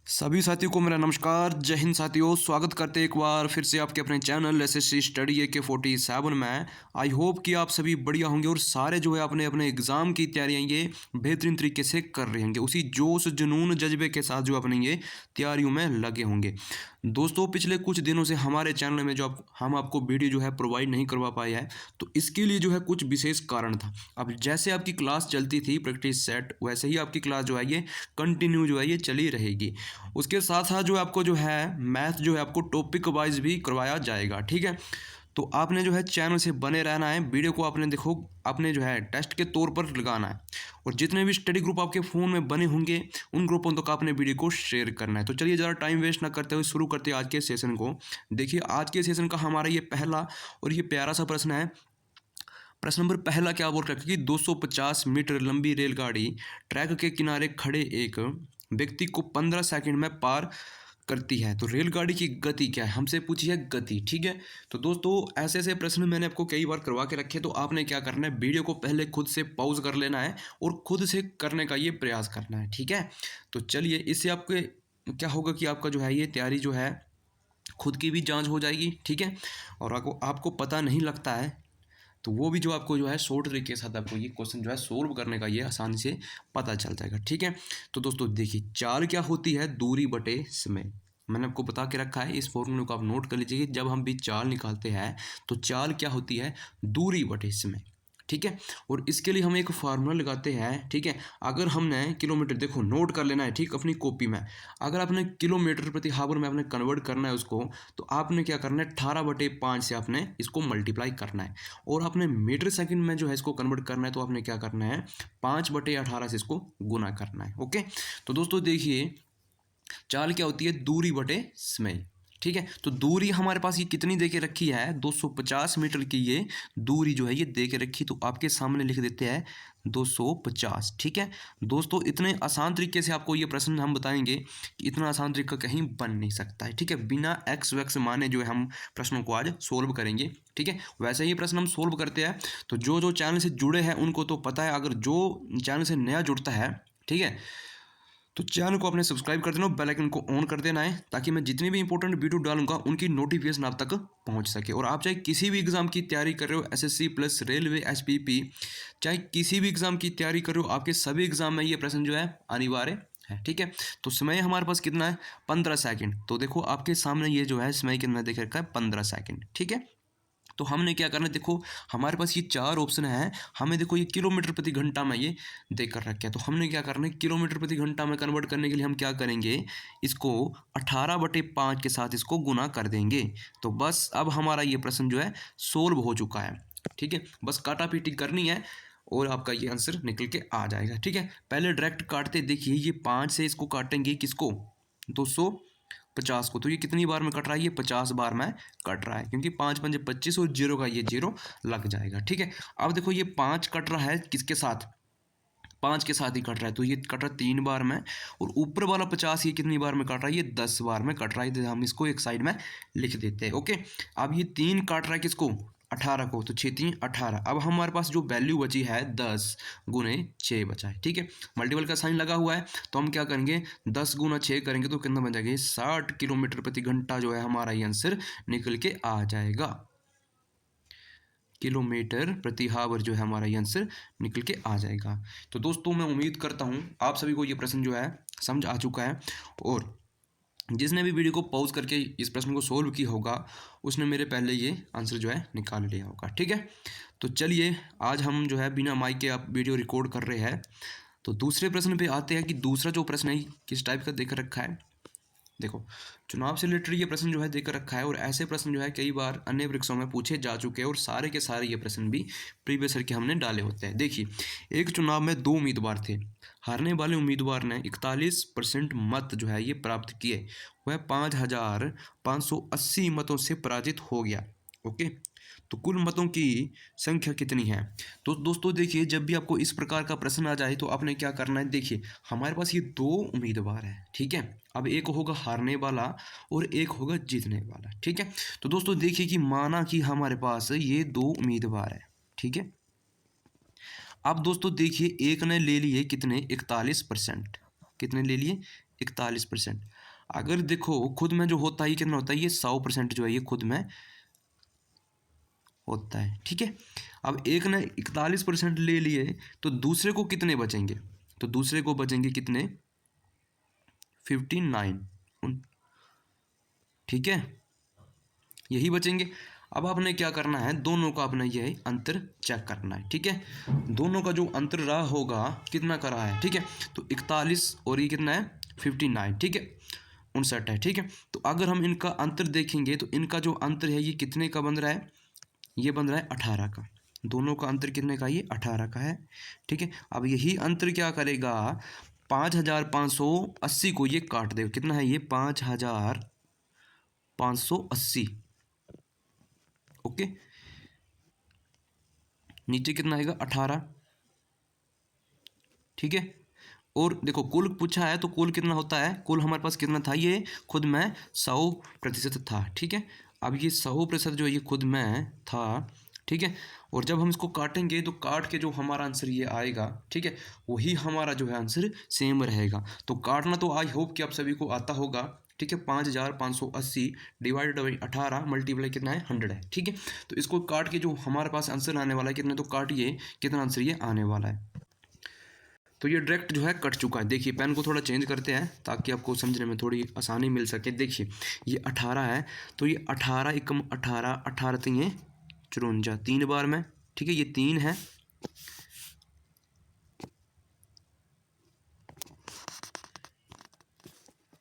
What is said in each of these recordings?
सभी साथियों को मेरा नमस्कार। जय हिंद साथियों, स्वागत करते एक बार फिर से आपके अपने चैनल एसएससी स्टडी AK47 में। आई होप कि आप सभी बढ़िया होंगे और सारे जो है अपने अपने एग्ज़ाम की तैयारियां ये बेहतरीन तरीके से कर रहे होंगे, उसी जोश जुनून जज्बे के साथ जो अपने ये तैयारियों में लगे होंगे। दोस्तों, पिछले कुछ दिनों से हमारे चैनल में जो हम आपको वीडियो जो है प्रोवाइड नहीं करवा पाए हैं, तो इसके लिए जो है कुछ विशेष कारण था। अब जैसे आपकी क्लास चलती थी प्रैक्टिस सेट, वैसे ही आपकी क्लास जो है ये कंटिन्यू जो है ये चली रहेगी। उसके साथ साथ जो आपको जो है मैथ जो है आपको टॉपिक वाइज भी करवाया जाएगा, ठीक है। तो आपने जो है चैनल से बने रहना है। वीडियो को आपने देखो, आपने जो है टेस्ट के तौर पर लगाना है और जितने भी स्टडी ग्रुप आपके फ़ोन में बने होंगे उन ग्रुपों तक आपने वीडियो को शेयर करना है। तो चलिए ज़रा टाइम वेस्ट ना करते हुए शुरू करते हैं आज के सेशन को। देखिए, आज के सेशन का हमारा ये पहला और ये प्यारा सा प्रश्न है। प्रश्न नंबर पहला क्या बोल रखा है कि 250 मीटर लंबी रेलगाड़ी ट्रैक के किनारे खड़े एक व्यक्ति को 15 सेकंड में पार करती है। तो रेलगाड़ी की गति क्या है, हमसे पूछी है गति, ठीक है। तो दोस्तों, ऐसे ऐसे प्रश्न मैंने आपको कई बार करवा के रखे, तो आपने क्या करना है, वीडियो को पहले खुद से पॉज कर लेना है और खुद से करने का ये प्रयास करना है, ठीक है। तो चलिए, इससे आपके क्या होगा कि आपका जो है ये तैयारी जो है खुद की भी जांच हो जाएगी, ठीक है। और आपको पता नहीं लगता है तो वो भी जो आपको जो है शॉर्ट तरीके के साथ आपको ये क्वेश्चन जो है सोल्व करने का ये आसानी से पता चल जाएगा, ठीक है। तो दोस्तों देखिए, चाल क्या होती है, दूरी बटे समय। मैंने आपको बता के रखा है, इस फॉर्मूले को आप नोट कर लीजिए। जब हम भी चाल निकालते हैं तो चाल क्या होती है, दूरी बटे समय, ठीक है। और इसके लिए हम एक फार्मूला लगाते हैं, ठीक है। अगर हमने किलोमीटर, देखो नोट कर लेना है, ठीक, अपनी कॉपी में। अगर आपने किलोमीटर प्रति हावर में आपने कन्वर्ट करना है उसको, तो आपने क्या करना है, 18/5 से आपने इसको मल्टीप्लाई करना है। और आपने मीटर सेकंड में जो है इसको कन्वर्ट करना है, तो आपने क्या करना है, 5/18 से इसको गुना करना है, ओके। तो दोस्तों देखिए, चाल क्या होती है, दूरी बटे समय, ठीक है। तो दूरी हमारे पास ये कितनी दे के रखी है, 250 मीटर की ये दूरी जो है ये दे के रखी, तो आपके सामने लिख देते हैं 250, ठीक है। दोस्तों, इतने आसान तरीके से आपको ये प्रश्न हम बताएंगे कि इतना आसान तरीका कहीं बन नहीं सकता है, ठीक है। बिना एक्स वैक्स माने जो है हम प्रश्नों को आज सोल्व करेंगे, ठीक है। वैसे ही प्रश्न हम सोल्व करते हैं, तो जो जो चैनल से जुड़े हैं उनको तो पता है, अगर जो चैनल से नया जुड़ता है, ठीक है, तो चैनल को अपने सब्सक्राइब कर देना, बेल आइकन को ऑन कर देना है, ताकि मैं जितनी भी इंपॉर्टेंट वीडियो डालूंगा उनकी नोटिफिकेशन आप तक पहुंच सके। और आप चाहे किसी भी एग्जाम की तैयारी कर रहे हो, एसएससी प्लस रेलवे एसपीपी, चाहे किसी भी एग्जाम की तैयारी कर रहे हो, आपके सभी एग्जाम में ये प्रश्न जो है अनिवार्य है, ठीक है। तो समय हमारे पास कितना है, 15 सेकंड। तो देखो आपके सामने ये जो है समय कितना देख रखा है, 15 सेकंड, ठीक है। तो हमने क्या करना है, देखो हमारे पास ये चार ऑप्शन है। हमें देखो ये किलोमीटर प्रति घंटा में ये देकर रखा है, तो हमने क्या करना है, किलोमीटर प्रति घंटा में कन्वर्ट करने के लिए हम क्या करेंगे, इसको 18/5 के साथ इसको गुना कर देंगे। तो बस अब हमारा ये प्रश्न जो है सोल्व हो चुका है, ठीक है। बस काटा पीटी करनी है और आपका ये आंसर निकल के आ जाएगा, ठीक है। पहले डायरेक्ट काटते देखिए, ये 5 से इसको काटेंगे किसको, 250 को, तो ये कितनी बार में कट रहा है, ये 50 बार में कट रहा है, क्योंकि 5×5 = 25 और जीरो का ये जीरो लग जाएगा, ठीक है। अब देखो ये 5 कट रहा है किसके साथ, 5 के साथ ही कट रहा है, तो ये कट रहा है 3 बार में। और ऊपर वाला 50 ये कितनी बार में कट रहा है, ये 10 बार में कट रहा है। तो हम इसको एक साइड में लिख देते हैं, ओके। अब ये 3 काट रहा है किसको, 18 को, तो 6×3 = 18। अब हमारे पास जो वैल्यू बची है 10×6 बचा है, ठीक है। मल्टीपल का साइन लगा हुआ है, तो हम क्या करेंगे, 10×6 करेंगे तो कितना बन जाएगा, 60 किलोमीटर प्रति घंटा जो है हमारा ये आंसर निकल के आ जाएगा। किलोमीटर प्रति हावर जो है हमारा ये आंसर निकल के आ जाएगा। तो दोस्तों, मैं उम्मीद करता हूँ आप सभी को ये प्रश्न जो है समझ आ चुका है, और जिसने भी वीडियो को पॉज करके इस प्रश्न को सोल्व किया होगा उसने मेरे पहले ये आंसर जो है निकाल लिया होगा, ठीक है। तो चलिए, आज हम जो है बिना माइक के आप वीडियो रिकॉर्ड कर रहे हैं। तो दूसरे प्रश्न पे आते हैं कि दूसरा जो प्रश्न है किस टाइप का देख रखा है। देखो, चुनाव से रिलेटेड ये प्रश्न जो है देकर रखा है, और ऐसे प्रश्न जो है कई बार अन्य परीक्षाओं में पूछे जा चुके हैं, और सारे के सारे ये प्रश्न भी प्रीवियस ईयर के हमने डाले होते हैं। देखिए, एक चुनाव में 2 उम्मीदवार थे। हारने वाले उम्मीदवार ने 41% मत जो है ये प्राप्त किए, वह 5,580 मतों से पराजित हो गया, ओके। तो कुल मतों की संख्या कितनी है। तो दोस्तों देखिए, जब भी आपको इस प्रकार का प्रश्न आ जाए तो आपने क्या करना है, देखिए हमारे पास ये 2 उम्मीदवार हैं, ठीक है। अब एक होगा हारने वाला और एक होगा जीतने वाला, ठीक है। तो दोस्तों देखिए कि माना कि हमारे पास ये 2 उम्मीदवार है, ठीक है। अब दोस्तों देखिए, एक ने ले लिए कितने, 41%, कितने ले लिए, 41%। अगर देखो खुद में जो होता है ये कितना होता है, ये 100% जो है ये खुद में होता है। ठीक है, अब एक ने 41% ले लिए तो दूसरे को कितने बचेंगे, तो दूसरे को बचेंगे कितने, 59। ठीक है, यही बचेंगे। अब आपने क्या करना है, दोनों का अपना यह अंतर चेक करना है। ठीक है, दोनों का जो अंतर रहा होगा कितना का रहा है, ठीक है, तो 41 और ये कितना है 59, ठीक है 59 है। ठीक है, तो अगर हम इनका अंतर देखेंगे तो इनका जो अंतर है ये कितने का बन रहा है, ये बन रहा है 18 का। दोनों का अंतर कितने का, ये 18 का है। ठीक है, अब यही अंतर क्या करेगा, 5580 को ये काट देगा, कितना है ये 5580। ओके, नीचे कितना आएगा 18। ठीक है, और देखो कुल पूछा है तो कुल कितना होता है, कुल हमारे पास कितना था, ये खुद में 100% था। ठीक है, अब ये 100% जो ये खुद में था। ठीक है, और जब हम इसको काटेंगे तो काट के जो हमारा आंसर ये आएगा, ठीक है, वही हमारा जो है आंसर सेम रहेगा। तो काटना तो आई होप कि आप सभी को आता होगा। ठीक है, 5580 डिवाइडेड बाई 18 मल्टीप्लाई कितना है 100 है। ठीक है, तो इसको काट के जो हमारे पास आंसर आने वाला है कितना, तो काटिए कितना आंसर ये आने वाला है। तो ये डायरेक्ट जो है कट चुका है। देखिए पेन को थोड़ा चेंज करते हैं ताकि आपको समझने में थोड़ी आसानी मिल सके। देखिए ये 18 है, तो ये 18 एकम 18, 18 तीन 54, 3 बार में। ठीक है, ये 3 है,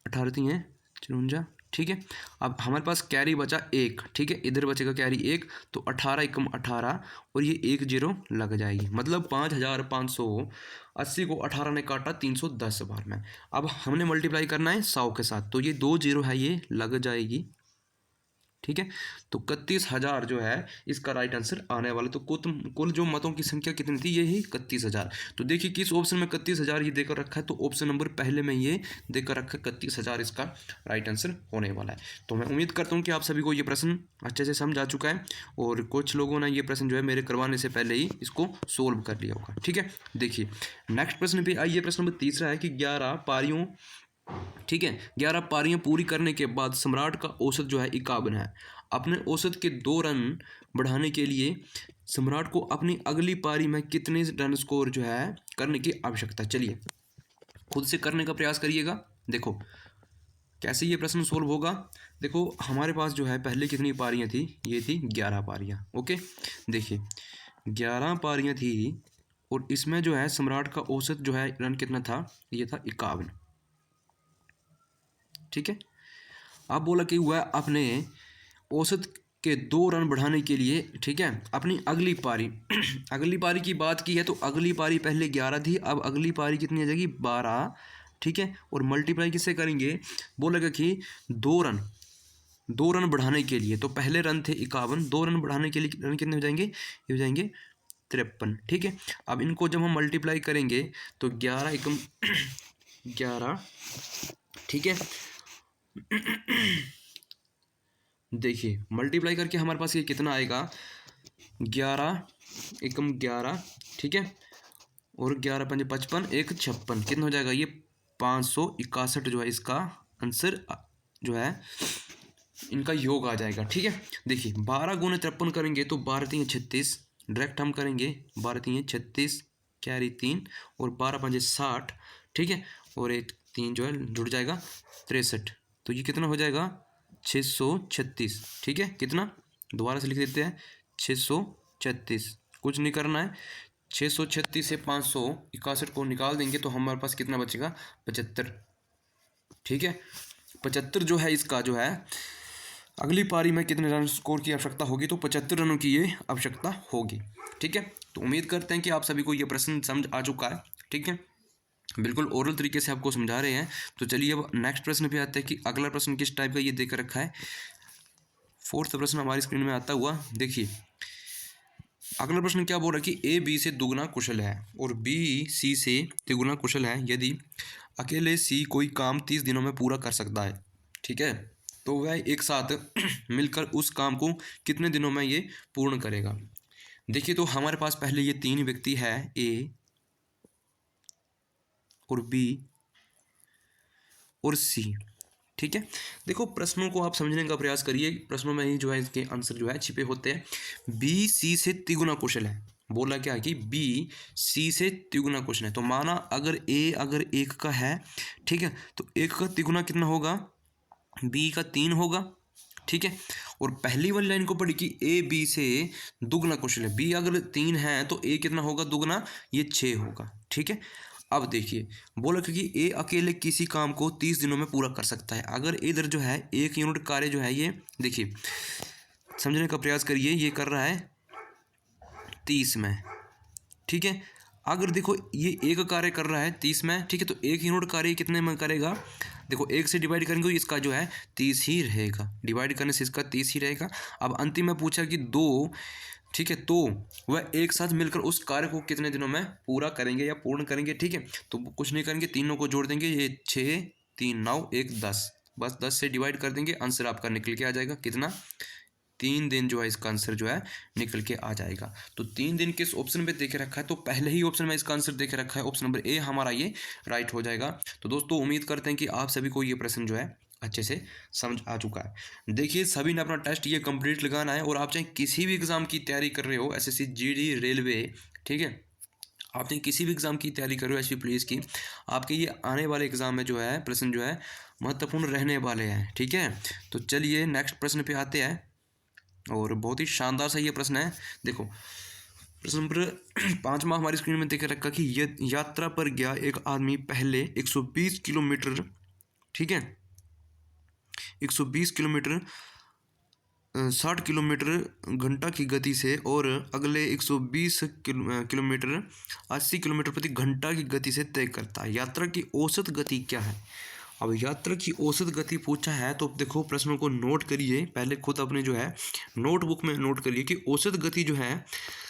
18 तीन 54। ठीक है, अब हमारे पास कैरी बचा एक। ठीक है, इधर बचेगा कैरी एक, तो 18 एकम 18 और ये एक जीरो लग जाएगी, मतलब 5580 को 18 ने काटा 310 बार में। अब हमने मल्टीप्लाई करना है 100 के साथ, तो ये 2 जीरो है ये लग जाएगी। ठीक है, तो 31,000 जो है इसका राइट आंसर आने वाला। तो कुल जो मतों की संख्या कितनी थी, ये ही 31,000। तो देखिए किस ऑप्शन में 31,000 ये देकर रखा है, तो ऑप्शन नंबर पहले में ये देकर रखा है 31,000 इसका राइट आंसर होने वाला है। तो मैं उम्मीद करता हूँ कि आप सभी को ये प्रश्न अच्छे से समझ आ चुका है, और कुछ लोगों ने ये प्रश्न जो है मेरे करवाने से पहले ही इसको सोल्व कर लिया होगा। ठीक है, देखिए नेक्स्ट प्रश्न पे आइए। प्रश्न नंबर तीसरा है कि 11 पारियों, ठीक है, 11 पारियां पूरी करने के बाद सम्राट का औसत जो है 51 है। अपने औसत के 2 रन बढ़ाने के लिए सम्राट को अपनी अगली पारी में कितने रन स्कोर जो है करने की आवश्यकता। चलिए खुद से करने का प्रयास करिएगा। देखो कैसे ये प्रश्न सोल्व होगा। देखो हमारे पास जो है पहले कितनी पारियां थी, ये थी 11 पारियां। ओके, देखिए 11 पारियां थी और इसमें जो है सम्राट का औसत जो है रन कितना था, ये था 51। ठीक है, अब बोला कि वह अपने औसत के 2 रन बढ़ाने के लिए, ठीक है, अपनी अगली पारी अगली पारी की बात की है तो अगली पारी पहले 11 थी, अब अगली पारी कितनी आ जाएगी 12। ठीक है, और मल्टीप्लाई किससे करेंगे, बोलेगा कि 2 रन बढ़ाने के लिए, तो पहले रन थे 51, 2 रन बढ़ाने के लिए रन कितने हो जाएंगे, ये हो जाएंगे 53। ठीक है, अब इनको जब हम मल्टीप्लाई करेंगे तो 11 एकम 11। ठीक है, देखिए मल्टीप्लाई करके हमारे पास ये कितना आएगा, 11 एकम 11। ठीक है, और 11 पंजे 55, एक 56, कितना हो जाएगा ये 561 जो है इसका आंसर जो है इनका योग आ जाएगा। ठीक है, देखिए 12 गुने 53 करेंगे तो 12 तीन 36, डायरेक्ट हम करेंगे 12 तीन 36, कैरी 3 और 12 पंजे 60। ठीक है, और एक 3 जो है जुड़ जाएगा 63, तो ये कितना हो जाएगा 636। ठीक है, कितना दोबारा से लिख देते हैं 636, कुछ नहीं करना है। 636 से 561 को निकाल देंगे तो हमारे पास कितना बचेगा 75। ठीक है, 75 जो है इसका जो है अगली पारी में कितने रन स्कोर की आवश्यकता होगी, तो 75 रनों की ये आवश्यकता होगी। ठीक है, तो उम्मीद करते हैं कि आप सभी को ये प्रश्न समझ आ चुका है। ठीक है, बिल्कुल ओरल तरीके से आपको समझा रहे हैं। तो चलिए अब नेक्स्ट प्रश्न पे आते हैं कि अगला प्रश्न किस टाइप का ये देकर रखा है। 4th प्रश्न हमारी स्क्रीन में आता हुआ देखिए, अगला प्रश्न क्या बोल रहा है कि ए बी से दुगना कुशल है और बी सी से तिगुना कुशल है। यदि अकेले सी कोई काम 30 दिनों में पूरा कर सकता है, ठीक है, तो वह एक साथ मिलकर उस काम को कितने दिनों में ये पूर्ण करेगा। देखिए तो हमारे पास पहले ये 3 व्यक्ति है, ए और बी और सी। ठीक है, देखो प्रश्नों को आप समझने का प्रयास करिए, प्रश्नों में ही जो है इसके आंसर जो है छिपे होते हैं। बी सी से तिगुना क्वेश्चन है, बोला क्या है कि बी सी से तिगुना क्वेश्चन है। तो माना अगर ए अगर एक का है, ठीक है, तो एक का तिगुना कितना होगा, बी का 3 होगा। ठीक है, और पहली वाली लाइन को पढ़ी कि ए बी से दुगना क्वेश्चन है, बी अगर 3 है तो ए कितना होगा दुगना, ये 6 होगा। ठीक है, अब देखिए बोला क्योंकि ए अकेले किसी काम को 30 दिनों में पूरा कर सकता है। अगर इधर जो है 1 यूनिट कार्य जो है, ये देखिए समझने का प्रयास करिए, ये कर रहा है 30 में। ठीक है, अगर देखो ये एक कार्य कर रहा है 30 में, ठीक है, तो 1 यूनिट कार्य कितने में करेगा, देखो 1 से डिवाइड करेंगे तो इसका जो है 30 ही रहेगा, डिवाइड करने से इसका 30 ही रहेगा। अब अंतिम में पूछा कि 2, ठीक है, तो वह एक साथ मिलकर उस कार्य को कितने दिनों में पूरा करेंगे या पूर्ण करेंगे। ठीक है, तो कुछ नहीं करेंगे, तीनों को जोड़ देंगे, ये 6 3 9 1 10, बस 10 से डिवाइड कर देंगे, आंसर आपका निकल के आ जाएगा कितना, 3 दिन जो है इसका आंसर जो है निकल के आ जाएगा। तो 3 दिन किस ऑप्शन पे देखे रखा है, तो पहले ही ऑप्शन में इसका आंसर देखे रखा है, ऑप्शन नंबर ए हमारा ये राइट हो जाएगा। तो दोस्तों उम्मीद करते हैं कि आप सभी को ये प्रश्न जो है अच्छे से समझ आ चुका है। देखिए सभी ने अपना टेस्ट ये कंप्लीट लगाना है, और आप चाहे किसी भी एग्ज़ाम की तैयारी कर रहे हो, एसएससी जीडी रेलवे, ठीक है, आप चाहे किसी भी एग्ज़ाम की तैयारी कर रहे हो एसपी पुलिस की, आपके ये आने वाले एग्ज़ाम में जो है प्रश्न जो है महत्वपूर्ण रहने वाले हैं। ठीक है, तो चलिए नेक्स्ट प्रश्न पे आते हैं, और बहुत ही शानदार सा ये प्रश्न है। देखो प्रश्न नंबर 5वां हमारी स्क्रीन में देख रखा कि यात्रा पर गया एक आदमी पहले 120 किलोमीटर, ठीक है, 120 किलोमीटर 60 किलोमीटर घंटा की गति से, और अगले 120 किलोमीटर 80 किलोमीटर प्रति घंटा की गति से तय करता है। यात्रा की औसत गति क्या है। अब यात्रा की औसत गति पूछा है, तो देखो प्रश्नों को नोट करिए, पहले खुद अपने जो है नोटबुक में नोट करिए कि औसत गति जो है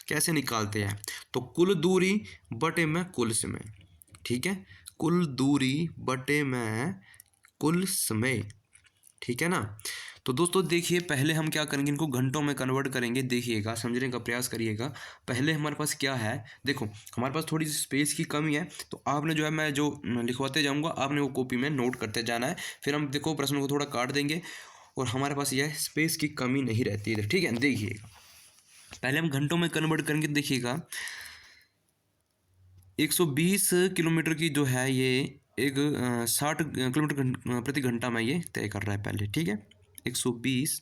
कैसे निकालते हैं। तो कुल दूरी बटे में कुल समय, ठीक है, कुल दूरी बटे में कुल समय, ठीक है ना। तो दोस्तों देखिए पहले हम क्या करेंगे, इनको घंटों में कन्वर्ट करेंगे, देखिएगा समझने का प्रयास करिएगा। पहले हमारे पास क्या है, देखो हमारे पास थोड़ी सी स्पेस की कमी है, तो आपने जो है मैं जो लिखवाते जाऊंगा आपने वो कॉपी में नोट करते जाना है, फिर हम देखो प्रश्नों को थोड़ा काट देंगे, और हमारे पास यह स्पेस की कमी नहीं रहती इधर। ठीक है, देखिएगा पहले हम घंटों में कन्वर्ट करेंगे, देखिएगा 120 किलोमीटर की जो है ये एक 60 किलोमीटर प्रति घंटा में ये तय कर रहा है पहले। ठीक है, 120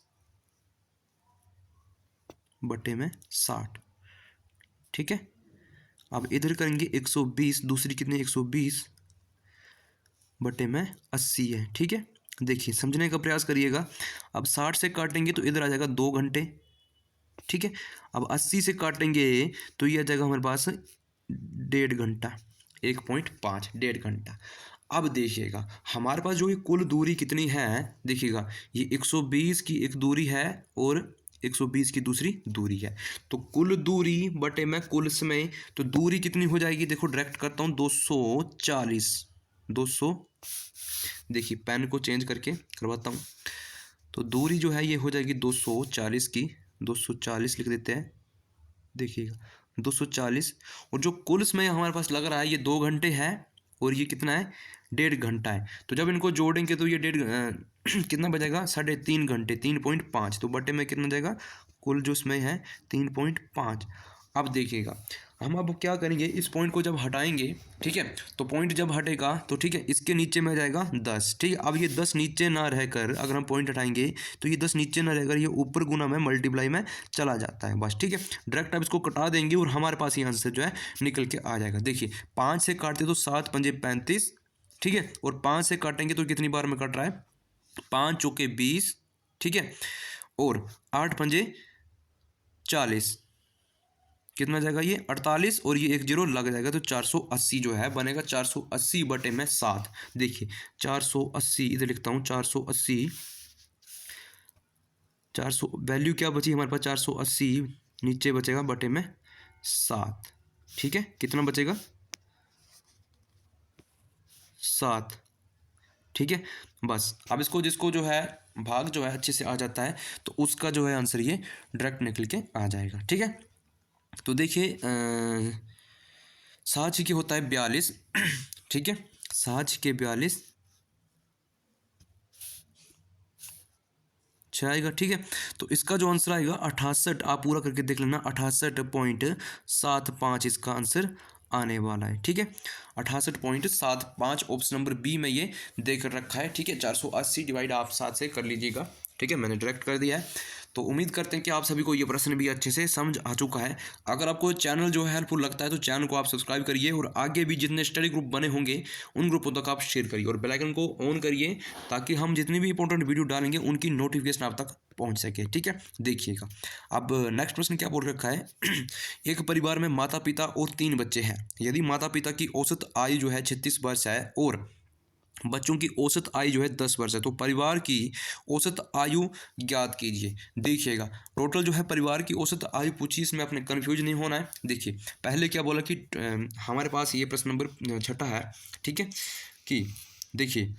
बटे में 60, ठीक है। अब इधर करेंगे 120, दूसरी कितनी 120 बटे में 80 है। ठीक है, देखिए समझने का प्रयास करिएगा। अब 60 से काटेंगे तो इधर आ जाएगा 2 घंटे, ठीक है। अब 80 से काटेंगे तो ये आ जाएगा हमारे पास 1.5 घंटा, 1.5 1.5 घंटा। अब देखिएगा हमारे पास जो ये कुल दूरी कितनी है, देखिएगा ये 120 की एक दूरी है और 120 की दूसरी दूरी है, तो कुल दूरी बटे में कुल समय, तो दूरी कितनी हो जाएगी, देखो डायरेक्ट करता हूँ 240, 200, देखिए पेन को चेंज करके करवाता हूँ, तो दूरी जो है ये हो जाएगी 240 की, 240 लिख देते हैं, देखिएगा 240, और जो कुल समय हमारे पास लग रहा है ये 2 घंटे है, और ये कितना है 1.5 घंटा है। तो जब इनको जोड़ेंगे तो ये कितना बचेगा 3.5 घंटे, 3.5, तो बटे में कितना जाएगा, कुल जो समय है 3.5। अब देखिएगा हम अब क्या करेंगे, इस पॉइंट को जब हटाएंगे, ठीक है, तो पॉइंट जब हटेगा तो ठीक है इसके नीचे में जाएगा 10, ठीक है। अब ये 10 नीचे ना रहकर अगर हम पॉइंट हटाएंगे तो ये 10 नीचे ना रहकर ये ऊपर गुना में मल्टीप्लाई में चला जाता है बस, ठीक है। डायरेक्ट अब इसको कटा देंगे और हमारे पास ये आंसर जो है निकल के आ जाएगा। देखिए 5 से काटते तो 7 पंजे 35, ठीक है, और 5 से काटेंगे तो कितनी बार में कट रहा है, 5 चौके 20, ठीक है, और 8 पंजे 40, कितना जाएगा ये 48, और ये 1 जीरो लग जाएगा, तो 480 जो है बनेगा 480 बटे में 7। देखिए 480 इधर लिखता हूँ, 480, 400 वैल्यू क्या बची हमारे पास 480, नीचे बचेगा बटे में 7, ठीक है, कितना बचेगा 7, ठीक है। बस अब इसको जिसको जो है भाग जो है अच्छे से आ जाता है तो उसका जो है आंसर ये डायरेक्ट निकल के आ जाएगा, ठीक है। तो देखिए 7 के होता है 42, ठीक है, 7 के 42, 6 आएगा, ठीक है। तो इसका जो आंसर आएगा 68, आप पूरा करके देख लेना, 68.75 इसका आंसर आने वाला है, ठीक है। 68.75 ऑप्शन नंबर बी में ये देकर रखा है, ठीक है। 480 डिवाइड आप 7 से कर लीजिएगा, ठीक है, मैंने डायरेक्ट कर दिया है। तो उम्मीद करते हैं कि आप सभी को ये प्रश्न भी अच्छे से समझ आ चुका है। अगर आपको चैनल जो है हेल्पफुल लगता है तो चैनल को आप सब्सक्राइब करिए और आगे भी जितने स्टडी ग्रुप बने होंगे उन ग्रुपों तक आप शेयर करिए और बेल आइकन को ऑन करिए ताकि हम जितनी भी इंपॉर्टेंट वीडियो डालेंगे उनकी नोटिफिकेशन आप तक पहुंच सके, ठीक है। देखिएगा अब नेक्स्ट प्रश्न क्या बोल रखा है। एक परिवार में माता पिता और 3 बच्चे हैं। यदि माता पिता की औसत आयु जो है 36 वर्ष है और बच्चों की औसत आयु जो है 10 वर्ष है, तो परिवार की औसत आयु ज्ञात कीजिए। देखिएगा टोटल जो है परिवार की औसत आयु पूछी, इसमें अपने कंफ्यूज नहीं होना है। देखिए पहले क्या बोला कि हमारे पास ये प्रश्न नंबर 6 है, ठीक है, कि देखिए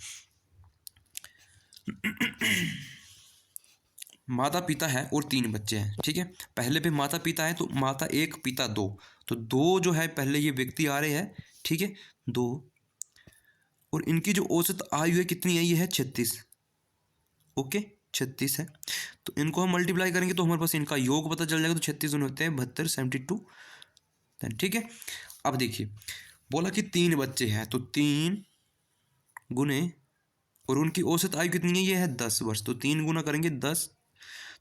माता पिता है और 3 बच्चे हैं, ठीक है। पहले पे माता पिता है तो माता 1 पिता 2, तो 2 जो है पहले ये व्यक्ति आ रहे हैं, ठीक है, 2, और इनकी जो औसत आयु है कितनी है, ये है 36, ओके 36 है। तो इनको हम मल्टीप्लाई करेंगे तो हमारे पास इनका योग पता चल जाएगा, तो 36 होते हैं 72, 72, ठीक है। अब देखिए बोला कि 3 बच्चे हैं, तो 3 गुने और उनकी औसत आयु कितनी है, ये है 10 वर्ष, तो 3 गुना करेंगे 10,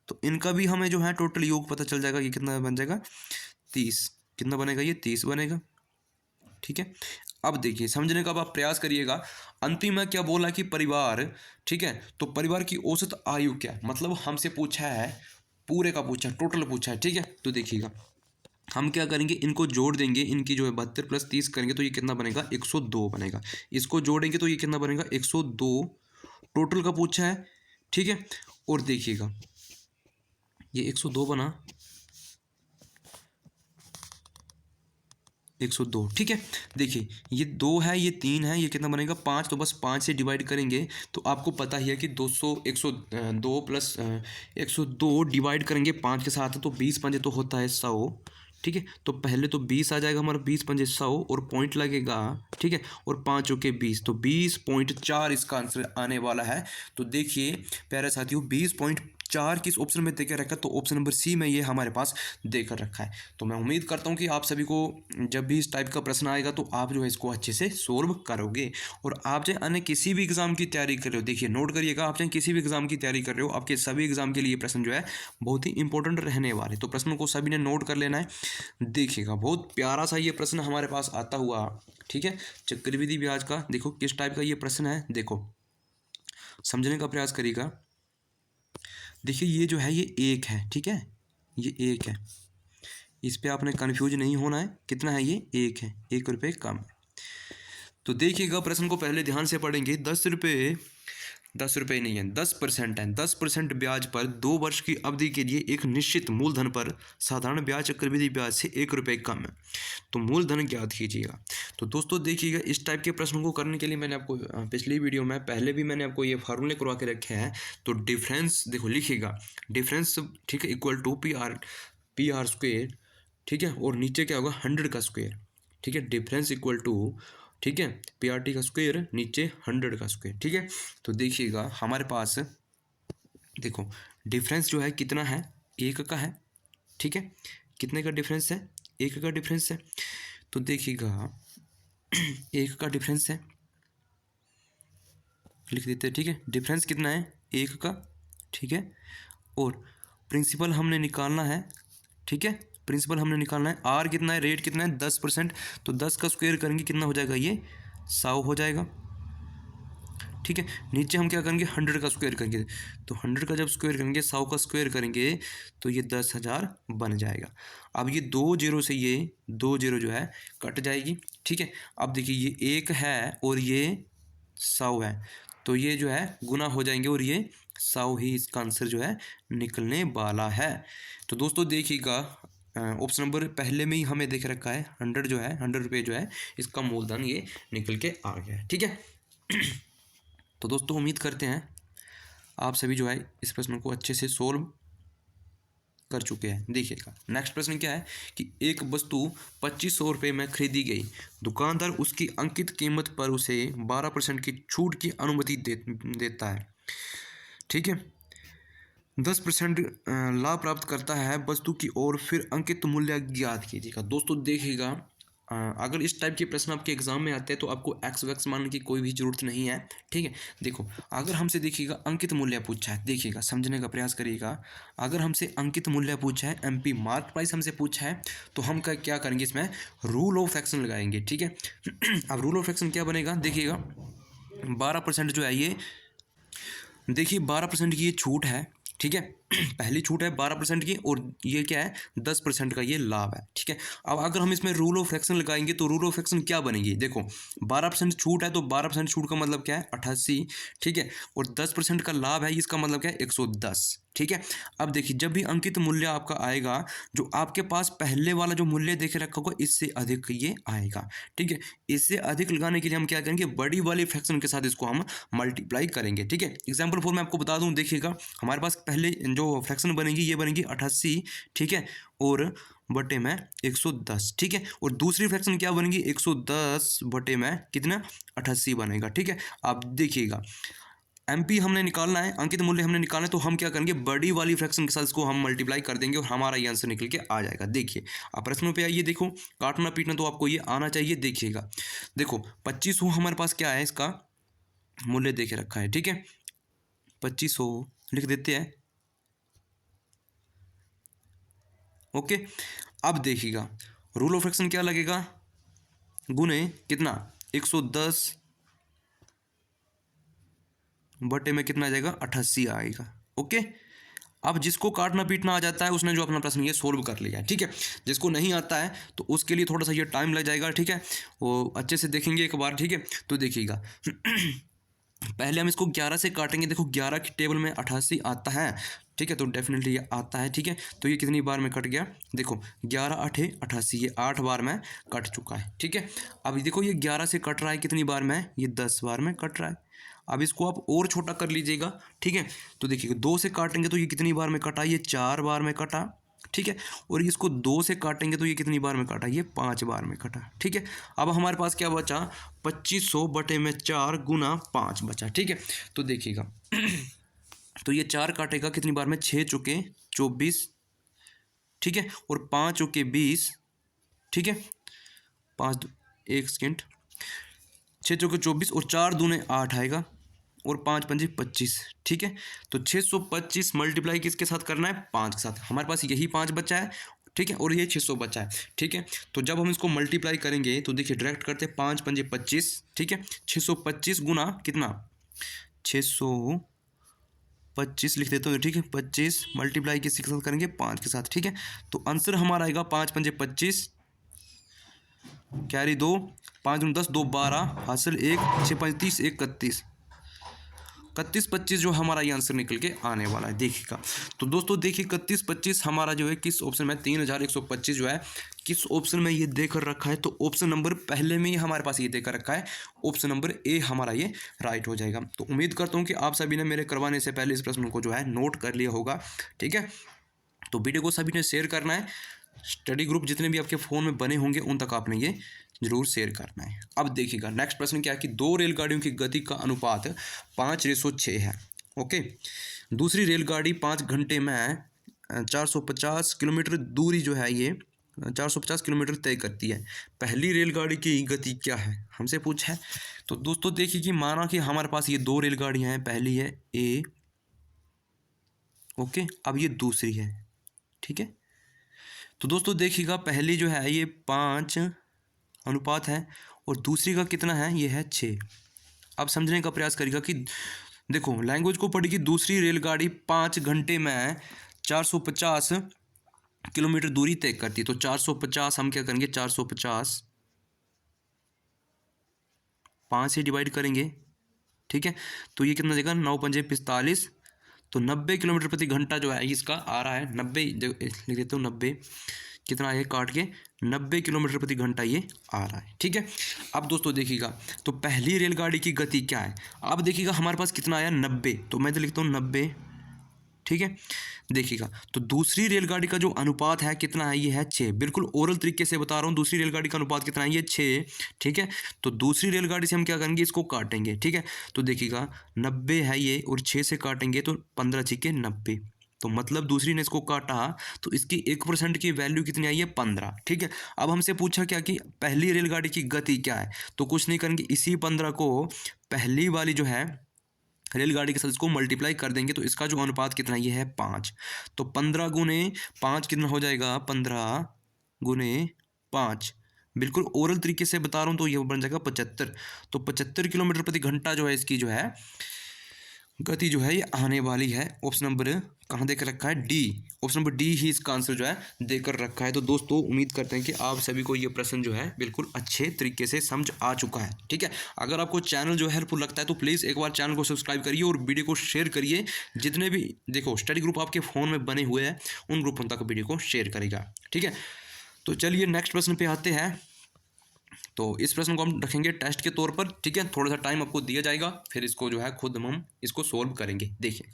तो इनका भी हमें जो है टोटल योग पता चल जाएगा, ये कितना बन जाएगा 30, कितना बनेगा, ये 30 बनेगा, ठीक है। अब देखिए समझने का अब आप प्रयास करिएगा। अंतिम में क्या बोला कि परिवार, ठीक है, तो परिवार की औसत आयु क्या, मतलब हमसे पूछा है, पूरे का पूछा है, टोटल पूछा है, ठीक है। तो देखिएगा हम क्या करेंगे, इनको जोड़ देंगे, इनकी जो है 72 + 30 करेंगे तो ये कितना बनेगा 102 बनेगा। इसको जोड़ेंगे तो ये कितना बनेगा 102, टोटल का पूछा है, ठीक है। और देखिएगा ये 102 बना, 102, ठीक है। देखिए ये 2 है, ये 3 है, ये कितना बनेगा 5, तो बस 5 से डिवाइड करेंगे तो आपको पता ही है कि 102 प्लस 102 डिवाइड करेंगे 5 के साथ तो 20 पंजे तो होता है 100, ठीक है। तो पहले तो 20 आ जाएगा हमारा, 20 पंजे 100 और पॉइंट लगेगा, ठीक है, और 5 के 20, तो 20.4 इसका आंसर आने वाला है। तो देखिए प्यारे साथियों 20.4 किस ऑप्शन में देकर रखा है, तो ऑप्शन नंबर सी में ये हमारे पास देकर रखा है। तो मैं उम्मीद करता हूँ कि आप सभी को जब भी इस टाइप का प्रश्न आएगा तो आप जो है इसको अच्छे से सोल्व करोगे। और आप चाहे अन्य किसी भी एग्जाम की तैयारी कर रहे हो, देखिए नोट करिएगा, आप चाहे किसी भी एग्जाम की तैयारी कर रहे हो, आपके सभी एग्जाम के लिए प्रश्न जो है बहुत ही इंपॉर्टेंट रहने वाले, तो प्रश्नों को सभी ने नोट कर लेना है। देखिएगा बहुत प्यारा सा ये प्रश्न हमारे पास आता हुआ, ठीक है, चक्रवृद्धि ब्याज का। देखो किस टाइप का ये प्रश्न है, देखो समझने का प्रयास करिएगा। देखिए ये जो है ये 1 है, ठीक है, ये 1 है, इस पे आपने कन्फ्यूज नहीं होना है, कितना है ये 1 है, 1 रुपये कम है। तो देखिएगा प्रश्न को पहले ध्यान से पढ़ेंगे। 10 रुपये नहीं है, 10% है, 10% ब्याज पर 2 वर्ष की अवधि के लिए एक निश्चित मूलधन पर साधारण ब्याज चक्रवृद्धि ब्याज से 1 रुपये कम है, तो मूलधन ज्ञात कीजिएगा। तो दोस्तों देखिएगा इस टाइप के प्रश्नों को करने के लिए मैंने आपको पिछली वीडियो में पहले भी मैंने आपको ये फार्मूले करवा के रखे हैं। तो डिफरेंस देखो लिखिएगा, डिफरेंस, ठीक है, equal to P R square, ठीक है, और नीचे क्या होगा 100 का स्क्वायर, ठीक है, डिफरेंस इक्वल टू, ठीक है, पी/टी का स्क्वायर, नीचे 100 का स्क्वायर, ठीक है। तो देखिएगा हमारे पास देखो डिफरेंस जो है कितना है, 1 का है, ठीक है, कितने का डिफरेंस है, 1 का डिफरेंस है। तो देखिएगा 1 का डिफरेंस है, लिख देते हैं, ठीक है, डिफरेंस कितना है 1 का, ठीक है, और प्रिंसिपल हमने निकालना है, ठीक है, प्रिंसिपल हमने निकालना है, आर कितना है, रेट कितना है 10%, तो 10 का स्क्वायर करेंगे कितना हो जाएगा, ये 100 हो जाएगा, ठीक है। नीचे हम क्या करेंगे 100 का स्क्वायर करेंगे, तो 100 का जब स्क्वायर करेंगे 100 का स्क्वायर करेंगे तो ये 10,000 बन जाएगा। अब ये 2 जीरो से ये 2 जीरो जो है कट जाएगी, ठीक है। अब देखिए ये 1 है और ये 100 है, तो ये जो है गुना हो जाएंगे और ये 100 ही इसका आंसर जो है निकलने वाला है। तो दोस्तों देखिएगा ऑप्शन नंबर पहले में ही हमें देख रखा है 100 जो है 100 रुपये जो है इसका मूलधन ये निकल के आ गया है, ठीक है। तो दोस्तों उम्मीद करते हैं आप सभी जो है इस प्रश्न को अच्छे से सोल्व कर चुके हैं। देखिएगा नेक्स्ट प्रश्न क्या है कि एक वस्तु 2500 रुपये में खरीदी गई, दुकानदार उसकी अंकित कीमत पर उसे 12% की छूट की अनुमति देता है, ठीक है। 10% लाभ प्राप्त करता है वस्तु की ओर, फिर अंकित मूल्य ज्ञात कीजिएगा। दोस्तों देखिएगा, अगर इस टाइप के प्रश्न आपके एग्जाम में आते हैं तो आपको एक्स वैक्स मानने की कोई भी ज़रूरत नहीं है, ठीक है। देखो, अगर हमसे देखिएगा अंकित मूल्य पूछा है, देखिएगा समझने का प्रयास करिएगा। अगर हमसे अंकित मूल्य पूछा है, एमपी मार्क प्राइस हमसे पूछा है, तो हम क्या करेंगे, इसमें रूल ऑफ एक्शन लगाएंगे, ठीक है। अब रूल ऑफ एक्शन क्या बनेगा, देखिएगा 12% जो है ये, देखिए 12% की ये छूट है, ठीक है। पहली छूट है 12% की, और ये क्या है, 10% का ये लाभ है, ठीक है। अब अगर हम इसमें रूल ऑफ फ्रैक्शन लगाएंगे तो रूल ऑफ फ्रैक्शन क्या बनेगी, देखो 12% छूट है तो 12% छूट का मतलब क्या है, 88, ठीक है। और 10% का लाभ है, इसका मतलब क्या है, 110, ठीक है। अब देखिए, जब भी अंकित मूल्य आपका आएगा, जो आपके पास पहले वाला जो मूल्य देखे रखा होगा, इससे अधिक ये आएगा, ठीक है। इससे अधिक लगाने के लिए हम क्या करेंगे, बड़ी वाली फ्रैक्शन के साथ इसको हम मल्टीप्लाई करेंगे, ठीक है। एग्जाम्पल 4 मैं आपको बता दूं, देखिएगा हमारे पास पहले जो फ्रैक्शन बनेगी, ये बनेगी 88, ठीक है, और बटे में 110, ठीक है। और दूसरी फ्रैक्शन क्या बनेगी, 110 बटे में कितना, 88 बनेगा, ठीक है। अब देखिएगा, एमपी हमने निकालना है, अंकित मूल्य हमने निकालना है, तो हम क्या करेंगे, बड़ी वाली फ्रैक्शन के साथ इसको हम मल्टीप्लाई कर देंगे और हमारा ये आंसर निकल के आ जाएगा। देखिए, आप प्रश्नों पे आइए, देखो काटना पीटना तो आपको ये आना चाहिए। देखिएगा, देखो 2500 हमारे पास क्या है, इसका मूल्य देखे रखा है, ठीक है। 2500 लिख देते हैं, ओके। अब देखिएगा, रूल ऑफ फ्रैक्शन क्या लगेगा, गुने कितना, 110 बटे में कितना आ जाएगा, 88 आएगा, ओके। अब जिसको काटना पीटना आ जाता है, उसने जो अपना प्रश्न ये सोल्व कर लिया है, ठीक है। जिसको नहीं आता है तो उसके लिए थोड़ा सा ये टाइम लग जाएगा, ठीक है। वो अच्छे से देखेंगे एक बार, ठीक है। तो देखिएगा, पहले हम इसको 11 से काटेंगे, देखो 11 की टेबल में 88 आता है, ठीक है, तो डेफिनेटली ये आता है, ठीक है। तो ये कितनी बार में कट गया, देखो 11 8 88, ये 8 बार में कट चुका है, ठीक है। अब देखो ये 11 से कट रहा है कितनी बार में, ये 10 बार में कट रहा है। अब इसको आप और छोटा कर लीजिएगा, ठीक है। तो देखिएगा 2 से काटेंगे तो ये कितनी बार में कटा, ये 4 बार में कटा, ठीक है। और इसको 2 से काटेंगे तो ये कितनी बार में काटा, ये 5 बार में कटा, ठीक है। अब हमारे पास क्या बचा, 2500 बटे में 4 गुना 5 बचा, ठीक है। तो देखिएगा, तो ये 4 काटेगा कितनी बार में, 6 चुके 24, ठीक है, और 5 चुके 20, ठीक है। 5 एक सेकेंड, 6 चौके 24 और 4 दूने 8 आएगा, और 5 पंजे 25, ठीक है। तो 625 मल्टीप्लाई किसके साथ करना है, 5 के साथ। हमारे पास यही 5 बचा है, ठीक है, और ये 600 बचा है, ठीक है। तो जब हम इसको मल्टीप्लाई करेंगे तो देखिए डायरेक्ट करते हैं, 5 पंजे 25, ठीक है। 625 गुना कितना, 625 लिख देते हो, ठीक है। 25 मल्टीप्लाई किसके साथ करेंगे, 5 के साथ, ठीक है। तो आंसर हमारा आएगा 5 पंजे 25, कैरी 2, 5 दूनी 10, 2 12, हासिल 1, 6 5 30, 1 31, 31 25 जो हमारा ये आंसर निकल के आने वाला है, देखिएगा। तो दोस्तों देखिए 31 25 हमारा जो है किस ऑप्शन में, 3125 जो है किस ऑप्शन में ये देकर रखा है, तो ऑप्शन नंबर पहले में ही हमारे पास ये देकर रखा है, ऑप्शन नंबर ए हमारा ये राइट हो जाएगा। तो उम्मीद करता हूँ कि आप सभी ने मेरे करवाने से पहले इस प्रश्न को जो है नोट कर लिया होगा, ठीक है। तो वीडियो को सभी ने शेयर करना है, स्टडी ग्रुप जितने भी आपके फ़ोन में बने होंगे उन तक आपने ये जरूर शेयर करना है। अब देखिएगा नेक्स्ट प्रश्न क्या है कि 2 रेलगाड़ियों की गति का अनुपात 5:6 है, ओके। दूसरी रेलगाड़ी 5 घंटे में 450 किलोमीटर दूरी जो है ये 450 किलोमीटर तय करती है। पहली रेलगाड़ी की गति क्या है, हमसे पूछा है। तो दोस्तों देखिए कि माना कि हमारे पास ये 2 रेलगाड़ियाँ हैं, पहली है ए, ओके। अब ये दूसरी है, ठीक है। तो दोस्तों देखिएगा पहली जो है ये 5 अनुपात है, और दूसरी का कितना है, ये है 6। अब समझने का प्रयास करिएगा कि देखो लैंग्वेज को पढ़ेगी, दूसरी रेलगाड़ी 5 घंटे में 450 किलोमीटर दूरी तय करती है। तो 450 हम क्या करेंगे, 450 5 से डिवाइड करेंगे, ठीक है। तो ये कितना देगा, 9 पंजे 45, तो 90 किलोमीटर प्रति घंटा जो है इसका आ रहा है, 90 लिख देता हूँ, 90 कितना है काट के, 90 किलोमीटर प्रति घंटा ये आ रहा है, ठीक है। अब दोस्तों देखिएगा, तो पहली रेलगाड़ी की गति क्या है, अब देखिएगा हमारे पास कितना आया, 90, तो मैं तो लिखता हूँ 90, ठीक है। देखिएगा तो दूसरी रेलगाड़ी का जो अनुपात है कितना है, ये है 6। बिल्कुल ओरल तरीके से बता रहा हूँ, दूसरी रेलगाड़ी का अनुपात कितना है, ये 6, ठीक है। तो दूसरी रेलगाड़ी से हम क्या करेंगे, इसको काटेंगे, ठीक है। तो देखिएगा 90 है ये, और 6 से काटेंगे तो 15 छिके 90, तो मतलब दूसरी ने इसको काटा तो इसकी 1% की वैल्यू कितनी आई है 15। ठीक है, अब हमसे पूछा क्या कि पहली रेलगाड़ी की गति क्या है, तो कुछ नहीं करेंगे, इसी 15 को पहली वाली जो है रेलगाड़ी के साथ इसको मल्टीप्लाई कर देंगे, तो इसका जो अनुपात कितना ये है 5। तो 15 गुने 5 कितना हो जाएगा, 15 गुने 5, बिल्कुल ओरल तरीके से बता रहा हूँ, तो ये बन जाएगा 75। तो 75 किलोमीटर प्रति घंटा जो है इसकी जो है गति जो है ये आने वाली है। ऑप्शन नंबर कहाँ देकर रखा है, डी। ऑप्शन नंबर डी ही इसका आंसर जो है देकर रखा है। तो दोस्तों उम्मीद करते हैं कि आप सभी को ये प्रश्न जो है बिल्कुल अच्छे तरीके से समझ आ चुका है। ठीक है, अगर आपको चैनल जो है हेल्पफुल लगता है तो प्लीज़ एक बार चैनल को सब्सक्राइब करिए और वीडियो को शेयर करिए। जितने भी देखो स्टडी ग्रुप आपके फ़ोन में बने हुए हैं उन ग्रुपों तक वीडियो को शेयर करेगा। ठीक है, तो चलिए नेक्स्ट प्रश्न पे आते हैं। तो इस प्रश्न को हम रखेंगे टेस्ट के तौर पर। ठीक है, थोड़ा सा टाइम आपको दिया जाएगा, फिर इसको जो है खुद हम इसको सोल्व करेंगे। देखिए,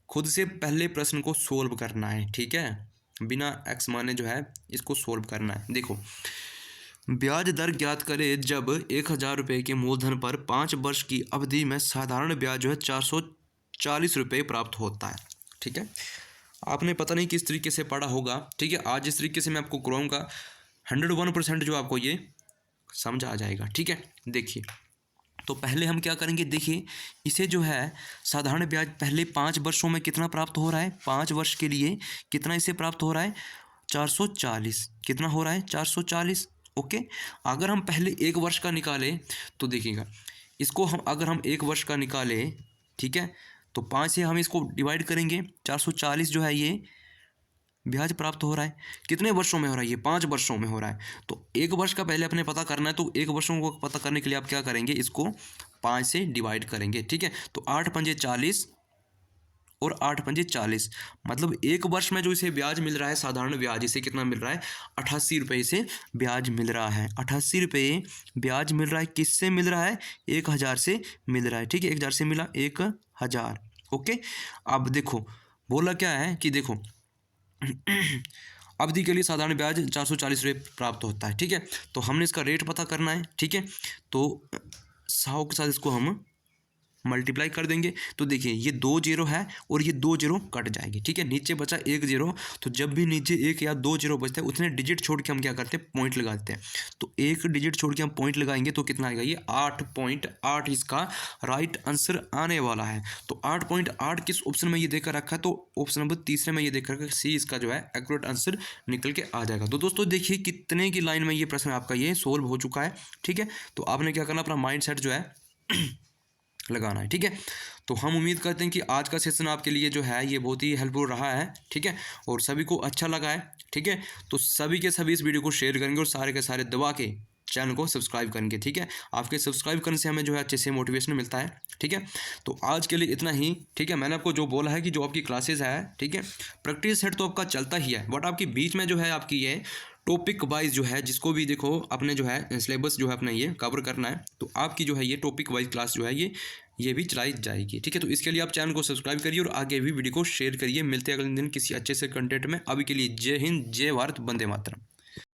खुद से पहले प्रश्न को सोल्व करना है। ठीक है, बिना एक्स माने जो है इसको सोल्व करना है। देखो, ब्याज दर ज्ञात करें जब 1000 रुपये के मूलधन पर 5 वर्ष की अवधि में साधारण ब्याज जो है 440 रुपये प्राप्त होता है। ठीक है, आपने पता नहीं किस तरीके से पढ़ा होगा। ठीक है, आज इस तरीके से मैं आपको कराऊंगा 101% जो आपको ये समझ आ जाएगा। ठीक है, देखिए, तो पहले हम क्या करेंगे, देखिए इसे जो है साधारण ब्याज पहले 5 वर्षों में कितना प्राप्त हो रहा है, 5 वर्ष के लिए कितना इसे प्राप्त हो रहा है 440। कितना हो रहा है 440। ओके, अगर हम पहले 1 वर्ष का निकालें तो देखिएगा, इसको हम अगर हम 1 वर्ष का निकालें, ठीक है, तो 5 से हम इसको डिवाइड करेंगे, 440 जो है ये ब्याज प्राप्त हो रहा है। कितने वर्षों में हो रहा है, ये 5 वर्षों में हो रहा है। तो 1 वर्ष का पहले अपने पता करना है, तो 1 वर्षों को पता करने के लिए आप क्या करेंगे, इसको 5 से डिवाइड करेंगे। ठीक है, तो 8 पंजे 40 और 8 पंजे 40, मतलब 1 वर्ष में जो इसे ब्याज मिल रहा है, साधारण ब्याज इसे कितना मिल रहा है 88 रुपये इसे ब्याज मिल रहा है। 88 रुपये ब्याज मिल रहा है, किससे मिल रहा है 1000 से मिल रहा है। ठीक है, 1000 से मिला 1000। ओके, अब देखो बोला क्या है कि देखो अवधि के लिए साधारण ब्याज 440 रुपये प्राप्त होता है। ठीक है, तो हमने इसका रेट पता करना है। ठीक है, तो 100 के साथ इसको हम मल्टीप्लाई कर देंगे, तो देखिए ये 2 जीरो है और ये 2 जीरो कट जाएंगे। ठीक है, नीचे बचा 1 जीरो, तो जब भी नीचे 1 या 2 जीरो बचता है उतने डिजिट छोड़ के हम क्या करते हैं, पॉइंट लगा देते हैं। तो 1 डिजिट छोड़ के हम पॉइंट लगाएंगे तो कितना आएगा, ये 8.8 इसका राइट आंसर आने वाला है। तो 8.8 किस ऑप्शन में ये देकर रखा है, तो ऑप्शन नंबर तीसरे में ये देकर रखा है, सी इसका जो है एक्यूरेट आंसर निकल के आ जाएगा। तो दोस्तों देखिए कितने की लाइन में ये प्रश्न आपका ये सोल्व हो चुका है। ठीक है, तो आपने क्या करना, अपना माइंड सेट जो है लगाना है। ठीक है, तो हम उम्मीद करते हैं कि आज का सेशन आपके लिए जो है ये बहुत ही हेल्पफुल रहा है। ठीक है, और सभी को अच्छा लगा है। ठीक है, तो सभी के सभी इस वीडियो को शेयर करेंगे और सारे के सारे दबा के चैनल को सब्सक्राइब करेंगे। ठीक है, आपके सब्सक्राइब करने से हमें जो है अच्छे से मोटिवेशन मिलता है। ठीक है, तो आज के लिए इतना ही। ठीक है, मैंने आपको जो बोला है कि जो आपकी क्लासेस है, ठीक है, प्रैक्टिस सेट तो आपका चलता ही है, बट आपकी बीच में जो है आपकी ये टॉपिक वाइज जो है, जिसको भी देखो अपने जो है सिलेबस जो है अपना ये कवर करना है, तो आपकी जो है ये टॉपिक वाइज क्लास जो है ये भी चलाई जाएगी। ठीक है, तो इसके लिए आप चैनल को सब्सक्राइब करिए और आगे भी वीडियो को शेयर करिए। मिलते हैं अगले दिन किसी अच्छे से कंटेंट में। अभी के लिए जय हिंद, जय भारत, वंदे मातरम।